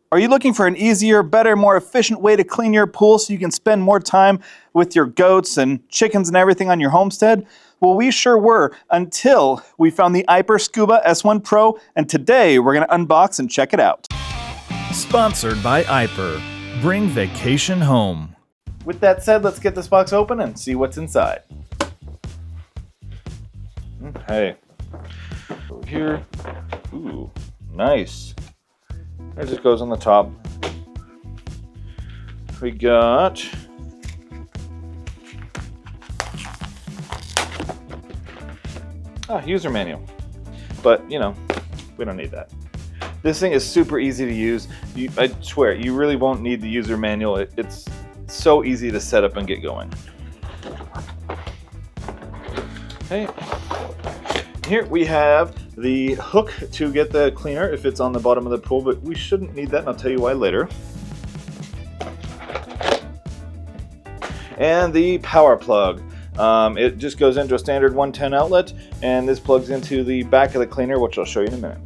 Are you looking for an easier, better, more efficient way to clean your pool so you can spend more time with your goats and chickens and everything on your homestead? Well, we sure were, until we found the Aiper Scuba S1 Pro, and today we're going to unbox and check it out. Sponsored by Aiper. Bring vacation home. With that said, let's get this box open and see what's inside. Okay. Over here. Ooh, nice. It just goes on the top. We got user manual, but you know, we don't need that. This thing is super easy to use. I swear, you really won't need the user manual. It's so easy to set up and get going. Okay. Here we have the hook to get the cleaner if it's on the bottom of the pool, but we shouldn't need that, and I'll tell you why later. And the power plug. It just goes into a standard 110 outlet, and this plugs into the back of the cleaner, which I'll show you in a minute.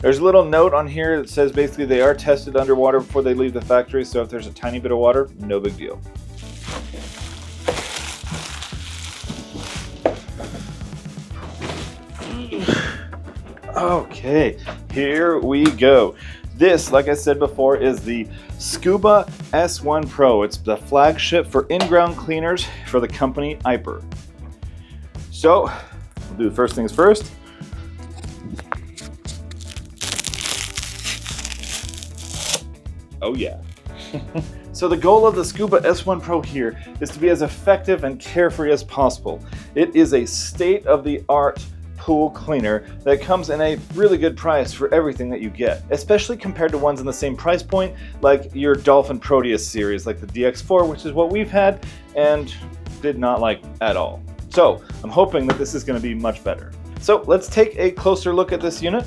There's a little note on here that says basically they are tested underwater before they leave the factory, so if there's a tiny bit of water, no big deal. Okay, here we go. This, like I said before, is the Scuba S1 Pro. It's the flagship for in-ground cleaners for the company Aiper. So, we'll do the first things first. Oh yeah. So the goal of the Scuba S1 Pro here is to be as effective and carefree as possible. It is a state-of-the-art pool cleaner that comes in a really good price for everything that you get, especially compared to ones in the same price point like your Dolphin Proteus series, like the DX4, which is what we've had and did not like at all. So I'm hoping that this is going to be much better. So let's take a closer look at this unit.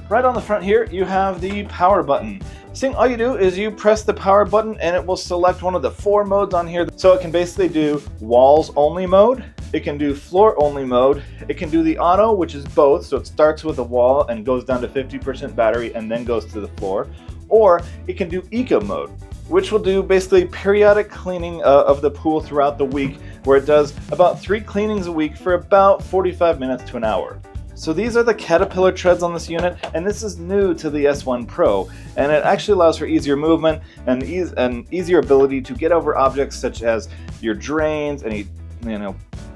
Right on the front here, you have the power button. This thing, all you do is you press the power button and it will select one of the 4 modes on here. So it can basically do walls only mode, it can do floor only mode, it can do the auto, which is both, so it starts with a wall and goes down to 50% battery and then goes to the floor, or it can do eco mode, which will do basically periodic cleaning of the pool throughout the week, where it does about 3 cleanings a week for about 45 minutes to an hour. So these are the caterpillar treads on this unit, and this is new to the S1 Pro, and it actually allows for easier movement and easier ability to get over objects such as your drains, any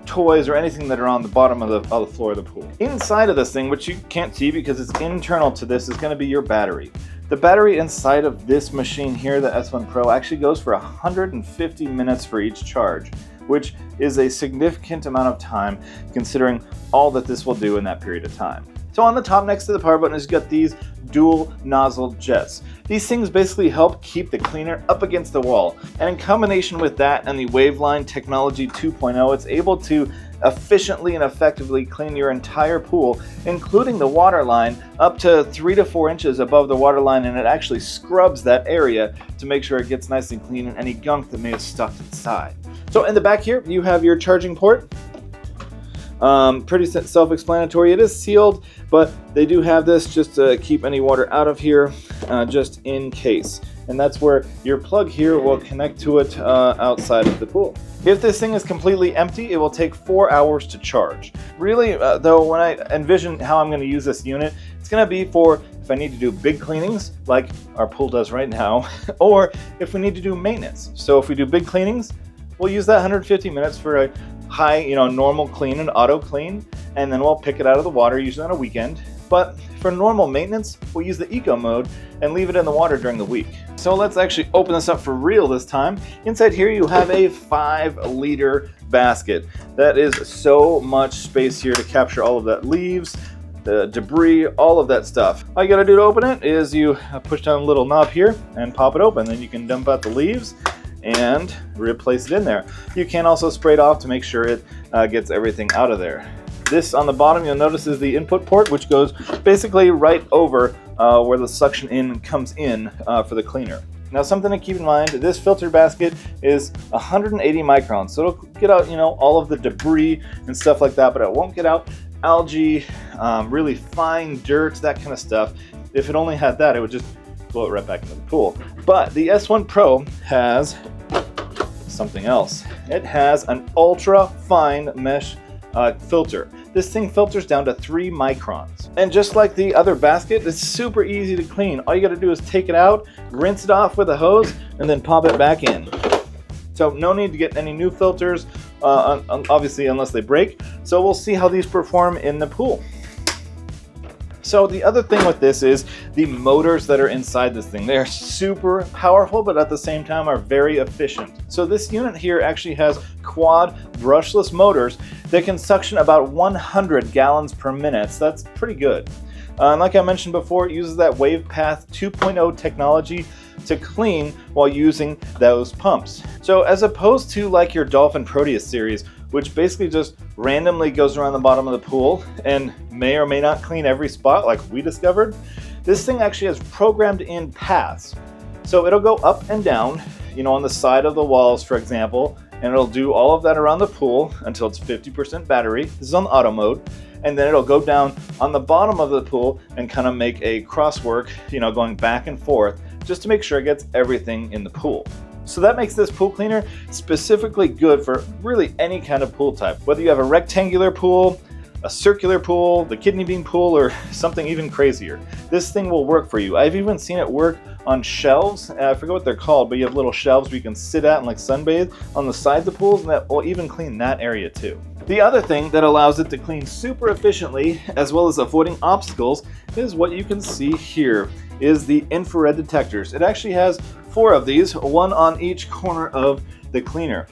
toys or anything that are on the bottom of the floor of the pool. Inside of this thing, which you can't see because it's internal to this, is going to be your battery. The battery inside of this machine here, the S1 Pro, actually goes for 150 minutes for each charge, which is a significant amount of time considering all that this will do in that period of time. So on the top next to the power button is you've got these dual nozzle jets. These things basically help keep the cleaner up against the wall, and in combination with that and the Waveline Technology 2.0, it's able to efficiently and effectively clean your entire pool, including the water line, up to 3 to 4 inches above the water line, and it actually scrubs that area to make sure it gets nice and clean and any gunk that may have stuck inside. So in the back here, you have your charging port. Pretty self-explanatory. It is sealed, but they do have this just to keep any water out of here, just in case. And that's where your plug here will connect to it outside of the pool. If this thing is completely empty, it will take 4 hours to charge. Really, though, when I envision how I'm going to use this unit, it's going to be for if I need to do big cleanings, like our pool does right now, or if we need to do maintenance. So if we do big cleanings, we'll use that 150 minutes for a high, normal clean and auto clean, and then we'll pick it out of the water, usually on a weekend. But for normal maintenance, we'll use the eco mode and leave it in the water during the week. So let's actually open this up for real this time. Inside here you have a 5-liter basket. That is so much space here to capture all of that leaves, the debris, all of that stuff. All you gotta do to open it is you push down a little knob here and pop it open. Then you can dump out the leaves and replace it in there. You can also spray it off to make sure it gets everything out of there. This on the bottom, you'll notice, is the input port, which goes basically right over where the suction in comes in for the cleaner. Now, something to keep in mind, this filter basket is 180 microns, so it'll get out, all of the debris and stuff like that, but it won't get out algae, really fine dirt, that kind of stuff. If it only had that, it would just blow it right back into the pool. But the S1 Pro has something else. It has an ultra fine mesh filter. This thing filters down to 3 microns. And just like the other basket, it's super easy to clean. All you gotta do is take it out, rinse it off with a hose, and then pop it back in. So no need to get any new filters, obviously unless they break. So we'll see how these perform in the pool. So the other thing with this is the motors that are inside this thing. They're super powerful, but at the same time are very efficient. So this unit here actually has quad brushless motors that can suction about 100 gallons per minute. So that's pretty good. And like I mentioned before, it uses that WavePath 2.0 technology to clean while using those pumps. So as opposed to like your Dolphin Proteus series, which basically just randomly goes around the bottom of the pool and may or may not clean every spot like we discovered, this thing actually has programmed in paths. So it'll go up and down, on the side of the walls, for example, and it'll do all of that around the pool until it's 50% battery. This is on auto mode. And then it'll go down on the bottom of the pool and kind of make a crosswork, going back and forth just to make sure it gets everything in the pool. So that makes this pool cleaner specifically good for really any kind of pool type. Whether you have a rectangular pool, a circular pool, the kidney bean pool, or something even crazier, this thing will work for you. I've even seen it work on shelves. I forget what they're called, but you have little shelves where you can sit at and like sunbathe on the sides of pools, and that will even clean that area too. The other thing that allows it to clean super efficiently, as well as avoiding obstacles, is what you can see here, is the infrared detectors. It actually has 4 of these, one on each corner of the cleaner.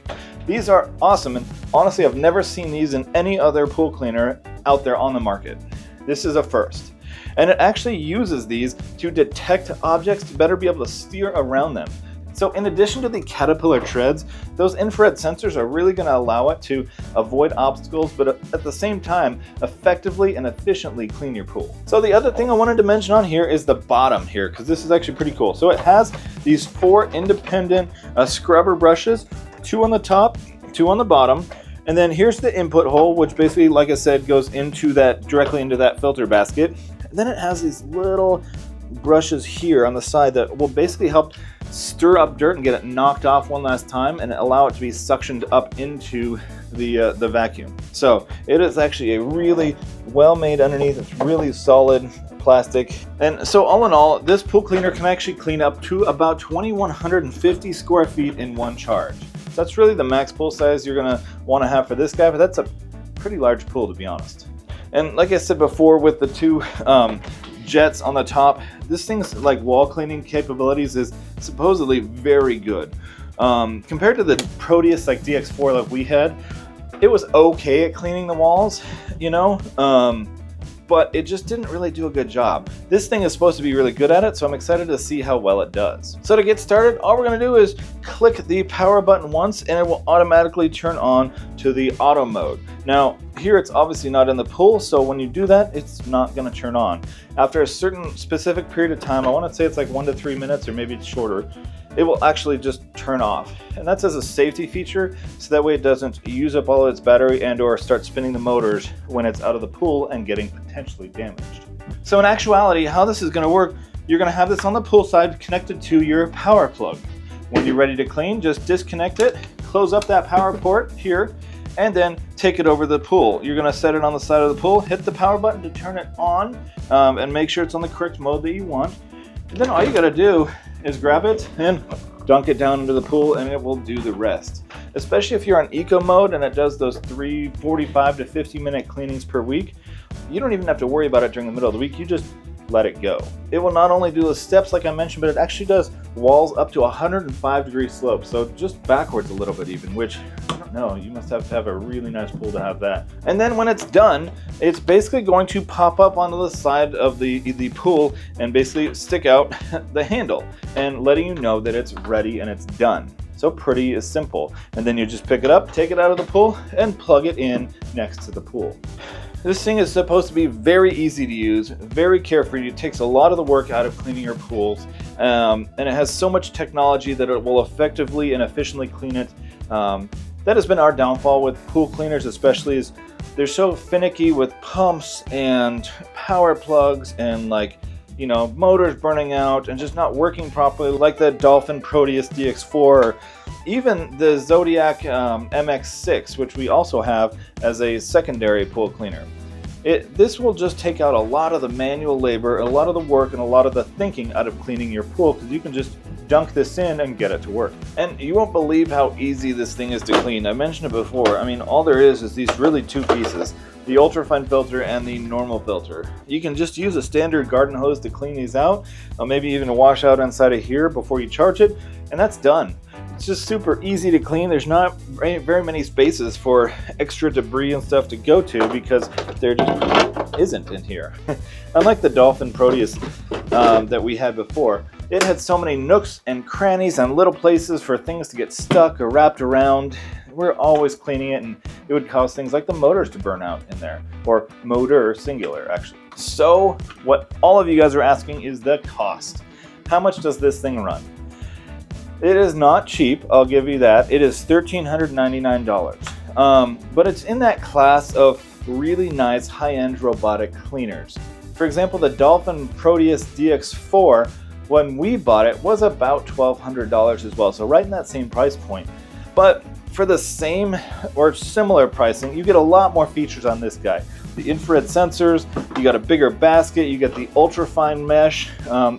These are awesome, and honestly, I've never seen these in any other pool cleaner out there on the market. This is a first. And it actually uses these to detect objects to better be able to steer around them. So in addition to the caterpillar treads, those infrared sensors are really going to allow it to avoid obstacles, but at the same time, effectively and efficiently clean your pool. So the other thing I wanted to mention on here is the bottom here, because this is actually pretty cool. So it has these 4 independent scrubber brushes, 2 on the top, 2 on the bottom. And then here's the input hole, which basically, like I said, goes directly into that filter basket. And then it has these little brushes here on the side that will basically help stir up dirt and get it knocked off one last time and allow it to be suctioned up into the vacuum. So it is actually a really well made underneath. It's really solid plastic. And so all in all, this pool cleaner can actually clean up to about 2,150 square feet in one charge. So that's really the max pool size you're gonna wanna have for this guy, but that's a pretty large pool, to be honest. And like I said before, with the 2 jets on the top, this thing's like wall cleaning capabilities is supposedly very good. Compared to the Proteus like DX4 like we had, it was okay at cleaning the walls, but it just didn't really do a good job. This thing is supposed to be really good at it, so I'm excited to see how well it does. So to get started, all we're gonna do is click the power button once and it will automatically turn on to the auto mode. Now, here it's obviously not in the pool, so when you do that, it's not gonna turn on. After a certain specific period of time, I wanna say it's like 1 to 3 minutes or maybe it's shorter, it will actually just turn off. And that's as a safety feature, so that way it doesn't use up all of its battery and or start spinning the motors when it's out of the pool and getting potentially damaged. So in actuality, how this is gonna work, you're gonna have this on the pool side connected to your power plug. When you're ready to clean, just disconnect it, close up that power port here, and then take it over the pool. You're gonna set it on the side of the pool, hit the power button to turn it on, and make sure it's on the correct mode that you want. And then all you gotta do is grab it and dunk it down into the pool and it will do the rest. Especially if you're on eco mode and it does those 45 to 50 minute cleanings per week, you don't even have to worry about it during the middle of the week, you just let it go. It will not only do the steps like I mentioned, but it actually does walls up to 105-degree slope, so just backwards a little bit even, which, I don't know, you must have to have a really nice pool to have that. And then when it's done, it's basically going to pop up onto the side of the pool and basically stick out the handle and letting you know that it's ready and it's done. So pretty is simple. And then you just pick it up, take it out of the pool, and plug it in next to the pool. This thing is supposed to be very easy to use, very carefree. It takes a lot of the work out of cleaning your pools, and it has so much technology that it will effectively and efficiently clean it. That has been our downfall with pool cleaners, especially, is they're so finicky with pumps and power plugs and motors burning out and just not working properly, like the Dolphin Proteus DX4, or even the Zodiac MX6, which we also have as a secondary pool cleaner. This will just take out a lot of the manual labor, a lot of the work, and a lot of the thinking out of cleaning your pool, because you can just dunk this in and get it to work. And you won't believe how easy this thing is to clean. I mentioned it before. I mean, all there is these really two pieces, the ultrafine filter and the normal filter. You can just use a standard garden hose to clean these out, or maybe even wash out inside of here before you charge it, and that's done. It's just super easy to clean. There's not very many spaces for extra debris and stuff to go to, because there just isn't in here. Unlike the Dolphin Proteus that we had before, it had so many nooks and crannies and little places for things to get stuck or wrapped around. We're always cleaning it, and it would cause things like the motors to burn out in there, or motor singular actually. So what all of you guys are asking is the cost. How much does this thing run? It is not cheap, I'll give you that. It is $1,399. But it's in that class of really nice high-end robotic cleaners. For example, the Dolphin Proteus DX4, when we bought it, was about $1,200 as well, so right in that same price point. But for the same or similar pricing, you get a lot more features on this guy. The infrared sensors, you got a bigger basket, you get the ultrafine mesh,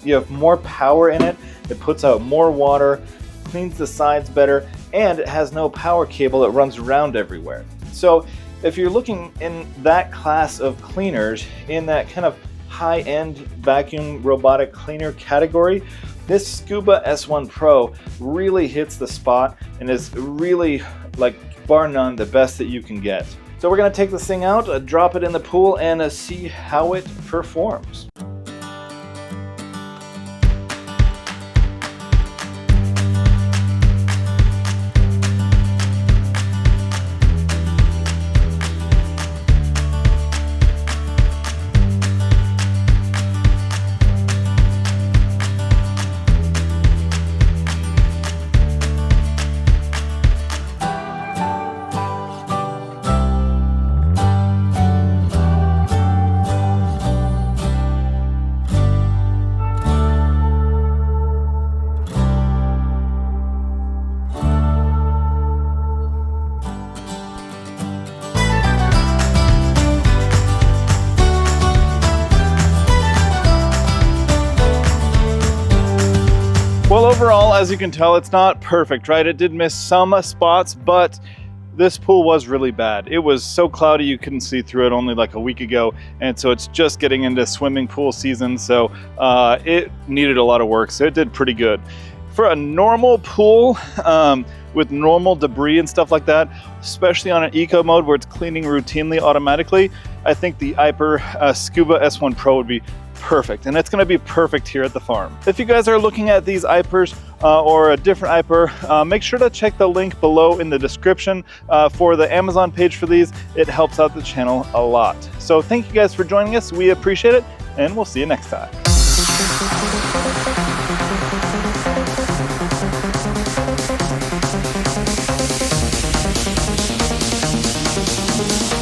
you have more power in it, it puts out more water, cleans the sides better, and it has no power cable that runs around everywhere. So if you're looking in that class of cleaners, in that kind of high-end vacuum robotic cleaner category, this Scuba S1 Pro really hits the spot and is really, bar none, the best that you can get. So we're going to take this thing out, drop it in the pool, and see how it performs. Well, overall, as you can tell, it's not perfect, right? It did miss some spots, but this pool was really bad. It was so cloudy you couldn't see through it only like a week ago, and so it's just getting into swimming pool season, so it needed a lot of work, so it did pretty good. For a normal pool with normal debris and stuff like that, especially on an eco mode where it's cleaning routinely automatically, I think the Aiper Scuba S1 Pro would be perfect, and it's going to be perfect here at the farm. If you guys are looking at these Aipers or a different Aiper, make sure to check the link below in the description for the Amazon page for these. It helps out the channel a lot. So thank you guys for joining us. We appreciate it, and we'll see you next time.